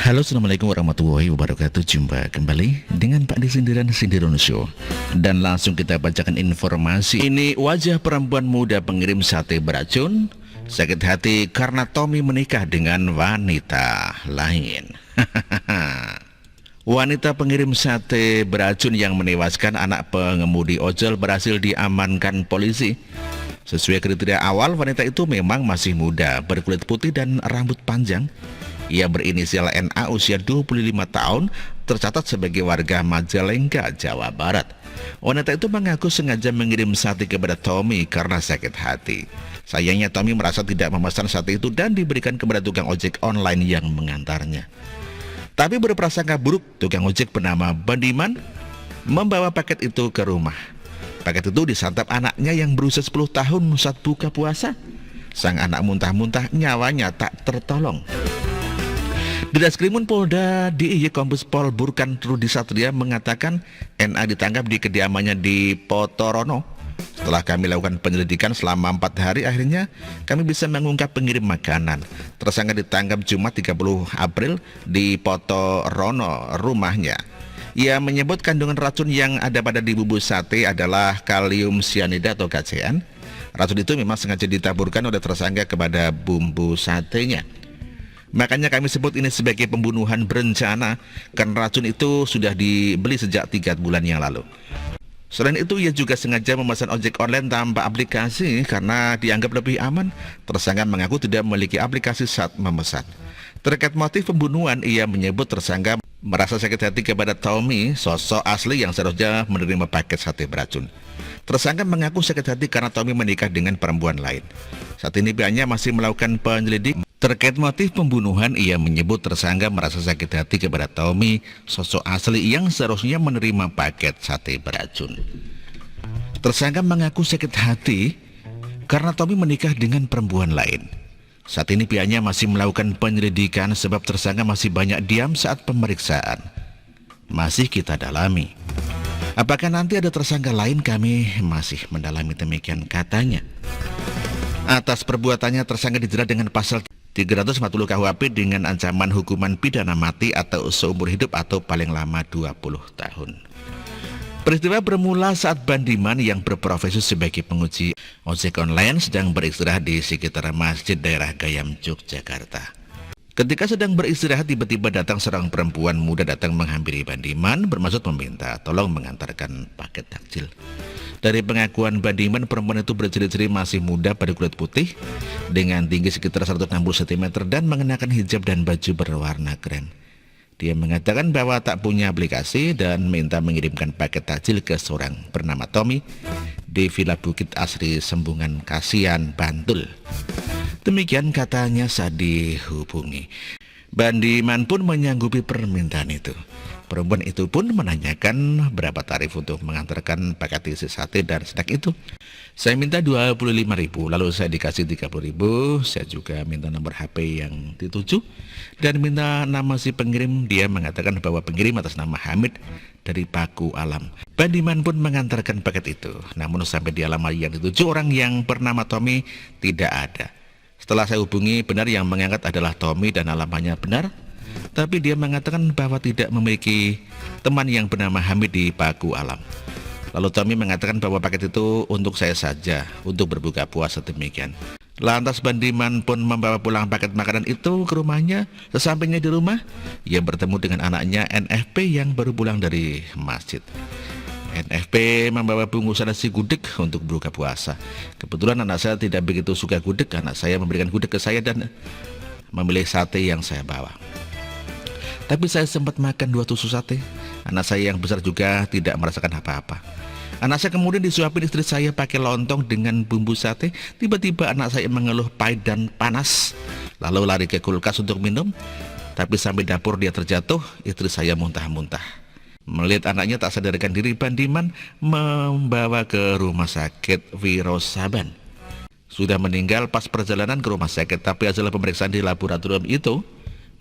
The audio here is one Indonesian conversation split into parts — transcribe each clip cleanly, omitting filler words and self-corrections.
Halo, assalamualaikum warahmatullahi wabarakatuh. Jumpa kembali dengan Pak Disindiran Sindiron Show. Dan langsung kita bacakan informasi. Ini wajah perempuan muda pengirim sate beracun sakit hati karena Tommy menikah dengan wanita lain. Wanita pengirim sate beracun yang menewaskan anak pengemudi ojol berhasil diamankan polisi. Sesuai kriteria awal, wanita itu memang masih muda, berkulit putih dan rambut panjang. Ia berinisial NA, usia 25 tahun, tercatat sebagai warga Majalengka, Jawa Barat. Wanita itu mengaku sengaja mengirim sate kepada Tommy karena sakit hati. Sayangnya Tommy merasa tidak memesan sate itu dan diberikan kepada tukang ojek online yang mengantarnya. Tapi berprasangka buruk, tukang ojek bernama Bandiman membawa paket itu ke rumah. Paket itu disantap anaknya yang berusia 10 tahun saat buka puasa. Sang anak muntah-muntah, nyawanya tak tertolong. Ditreskrimum Polda DIY Kombes Pol Burkan Rudi Satria mengatakan NA ditangkap di kediamannya di Potorono. Setelah kami lakukan penyelidikan selama 4 hari, akhirnya kami bisa mengungkap pengirim makanan. Tersangka ditangkap Jumat 30 April di Potorono, rumahnya. Ia menyebut kandungan racun yang ada pada di bumbu sate adalah kalium cyanida atau KCN. Racun itu memang sengaja ditaburkan oleh tersangka kepada bumbu satenya. Makanya kami sebut ini sebagai pembunuhan berencana, karena racun itu sudah dibeli sejak 3 bulan yang lalu. Selain itu, ia juga sengaja memesan ojek online tanpa aplikasi karena dianggap lebih aman. Tersangka mengaku tidak memiliki aplikasi saat memesan. Terkait motif pembunuhan, ia menyebut tersangka merasa sakit hati kepada Tommy, sosok asli yang seharusnya menerima paket sate beracun. Tersangka mengaku sakit hati karena Tommy menikah dengan perempuan lain. Saat ini pihaknya masih melakukan penyelidikan. Terkait motif pembunuhan, ia menyebut tersangka merasa sakit hati kepada Tommy, sosok asli yang seharusnya menerima paket sate beracun. Tersangka mengaku sakit hati karena Tommy menikah dengan perempuan lain. Saat ini pihaknya masih melakukan penyelidikan sebab tersangka masih banyak diam saat pemeriksaan. Masih kita dalami. Apakah nanti ada tersangka lain, kami masih mendalami, demikian katanya. Atas perbuatannya tersangka dijerat dengan pasal 340 KUHP dengan ancaman hukuman pidana mati atau seumur hidup atau paling lama 20 tahun. Peristiwa bermula saat Bandiman yang berprofesi sebagai penguji ojek online sedang beristirahat di sekitar masjid daerah Gayam, Yogyakarta. Ketika sedang beristirahat, tiba-tiba datang seorang perempuan muda datang menghampiri Bandiman bermaksud meminta tolong mengantarkan paket takjil. Dari pengakuan Bandiman, perempuan itu berciri-ciri masih muda, berkulit putih dengan tinggi sekitar 160 cm dan mengenakan hijab dan baju berwarna krem. Dia mengatakan bahwa tak punya aplikasi dan minta mengirimkan paket takjil ke seorang bernama Tommy di Villa Bukit Asri, Sembungan, Kasihan, Bantul. Demikian katanya saat dihubungi. Bandiman pun menyanggupi permintaan itu. Perempuan itu pun menanyakan berapa tarif untuk mengantarkan paket isi sate dan snack itu. Saya minta 25.000, lalu saya dikasih 30.000. Saya juga minta nomor HP yang dituju dan minta nama si pengirim. Dia mengatakan bahwa pengirim atas nama Hamid dari Paku Alam. Bandiman pun mengantarkan paket itu. Namun sampai di alamat yang dituju, orang yang bernama Tommy tidak ada. Setelah saya hubungi, benar yang mengangkat adalah Tommy dan alamatnya benar. Tapi dia mengatakan bahwa tidak memiliki teman yang bernama Hamid di Paku Alam. Lalu Tommy mengatakan bahwa paket itu untuk saya saja, untuk berbuka puasa, demikian. Lantas Bandiman pun membawa pulang paket makanan itu ke rumahnya. Sesampainya di rumah, ia bertemu dengan anaknya NFP yang baru pulang dari masjid. NFP membawa bungkusan nasi gudeg untuk berbuka puasa. Kebetulan anak saya tidak begitu suka gudeg, anak saya memberikan gudeg ke saya dan memilih sate yang saya bawa. Tapi saya sempat makan 2 tusuk sate. Anak saya yang besar juga tidak merasakan apa-apa. Anak saya kemudian disuapin istri saya pakai lontong dengan bumbu sate. Tiba-tiba anak saya mengeluh pahit dan panas, lalu lari ke kulkas untuk minum. Tapi sampai dapur dia terjatuh, istri saya muntah-muntah. Melihat anaknya tak sadarkan diri, Bandiman membawa ke rumah sakit Wirosaban. Sudah meninggal pas perjalanan ke rumah sakit, tapi hasil pemeriksaan di laboratorium itu,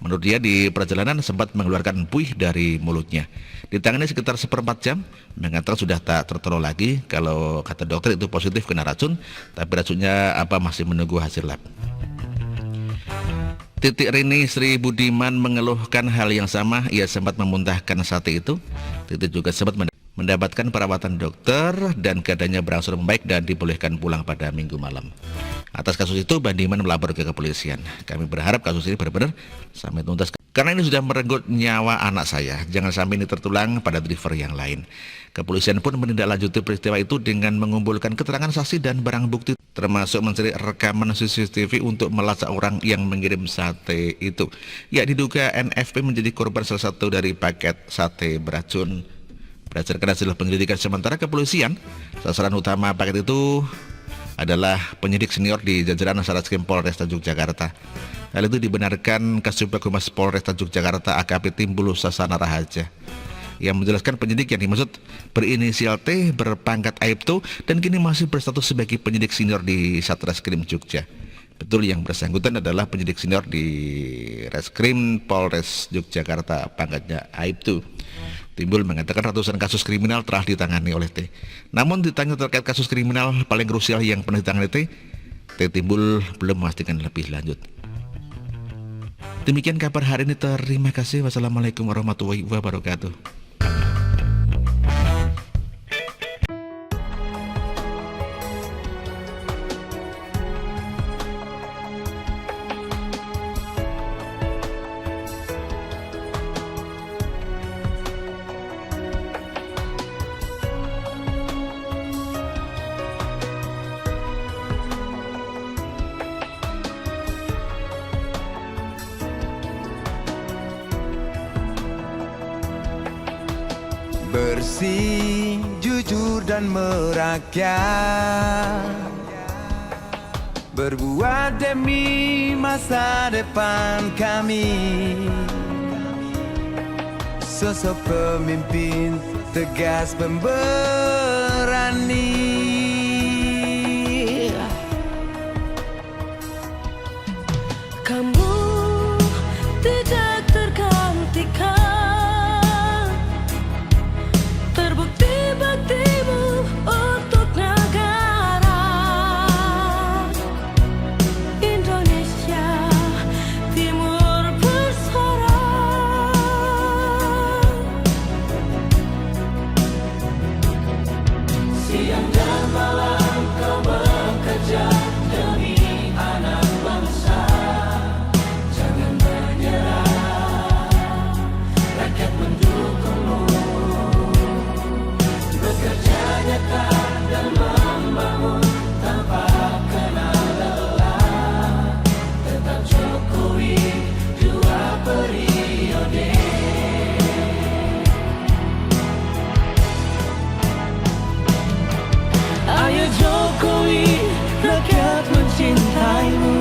menurut dia di perjalanan sempat mengeluarkan buih dari mulutnya. Ditangani sekitar 1/4 jam, mengatakan sudah tak tertolong lagi. Kalau kata dokter itu positif kena racun, tapi racunnya apa masih menunggu hasil lab. Titik Rini Sri Budiman mengeluhkan hal yang sama. Ia sempat memuntahkan sate itu. Titik juga sempat mendapatkan perawatan dokter dan keadaannya berangsur membaik dan dibolehkan pulang pada Minggu malam. Atas kasus itu, Bandiman melapor ke kepolisian. Kami berharap kasus ini benar-benar sampai tuntas. Karena ini sudah merenggut nyawa anak saya. Jangan sampai ini tertulang pada driver yang lain. Kepolisian pun menindaklanjuti peristiwa itu dengan mengumpulkan keterangan saksi dan barang bukti, termasuk mencari rekaman CCTV untuk melacak orang yang mengirim sate itu. Ya, diduga NFP menjadi korban salah satu dari paket sate beracun. Berdasarkan hasil penyelidikan sementara kepolisian, sasaran utama paket itu adalah penyidik senior di jajaran Satreskrim Polresta Yogyakarta. Hal itu dibenarkan Kasubag Humas Polresta Yogyakarta AKP Timbul Sasana Rahaja, yang menjelaskan penyidik yang dimaksud berinisial T, berpangkat Aibtu, dan kini masih berstatus sebagai penyidik senior di Satreskrim Jogja. Betul, yang bersangkutan adalah penyidik senior di Reskrim Polres Yogyakarta, pangkatnya Aibtu. Timbul mengatakan ratusan kasus kriminal telah ditangani oleh T. Namun ditanya terkait kasus kriminal paling krusial yang pernah ditangani T Timbul belum memastikan lebih lanjut. Demikian kabar hari ini. Terima kasih. Wassalamualaikum warahmatullahi wabarakatuh. Bersih, jujur dan merakyat, berbuat demi masa depan kami. Sosok pemimpin tegas pemberani, kamu tidak tergantikan. Baktimu untuk negara Indonesia Timur bersuara. Siang dan malam kau bekerja demi anak bangsa. Jangan menyerah, rakyat mendukungmu. Bekerja nyata dan membangun tanpa kenal lelah. Tetap Jokowi 2 periode. Ayo Jokowi, rakyat mencintaimu.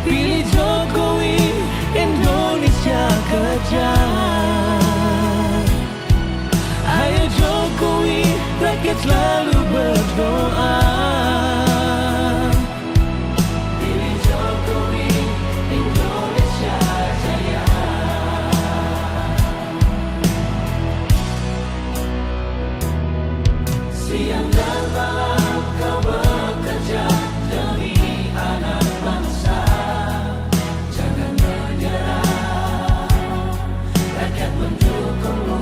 Pilih Jokowi, Indonesia kejar. Ayo Jokowi, rakyat selalu berdoa. Pilih Jokowi, Indonesia jaya. Siang dan malam kau bekerja demi anak bangsa. Jangan menyerah, rakyat mendukungmu.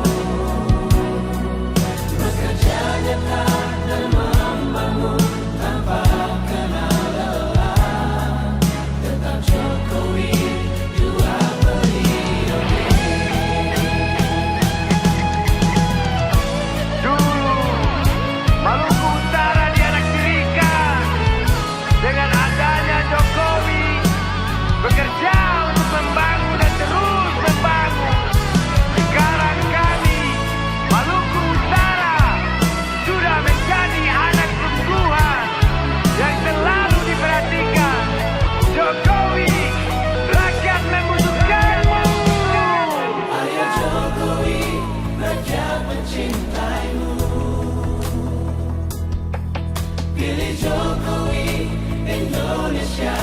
Bekerja nyata dan membangun tanpa kenal lelah. Tetap Jokowi 2 periode. Dulu Maluku Utara dianaktirikan. Dengan adanya Jokowi bekerja untuk membangun dan terus membangun. Sekarang kami Maluku Utara sudah menjadi anak sungguhan yang selalu diperhatikan. Jokowi, rakyat membutuhkanmu. Ayo Jokowi, rakyat mencintaimu. Pilih Jokowi, Indonesia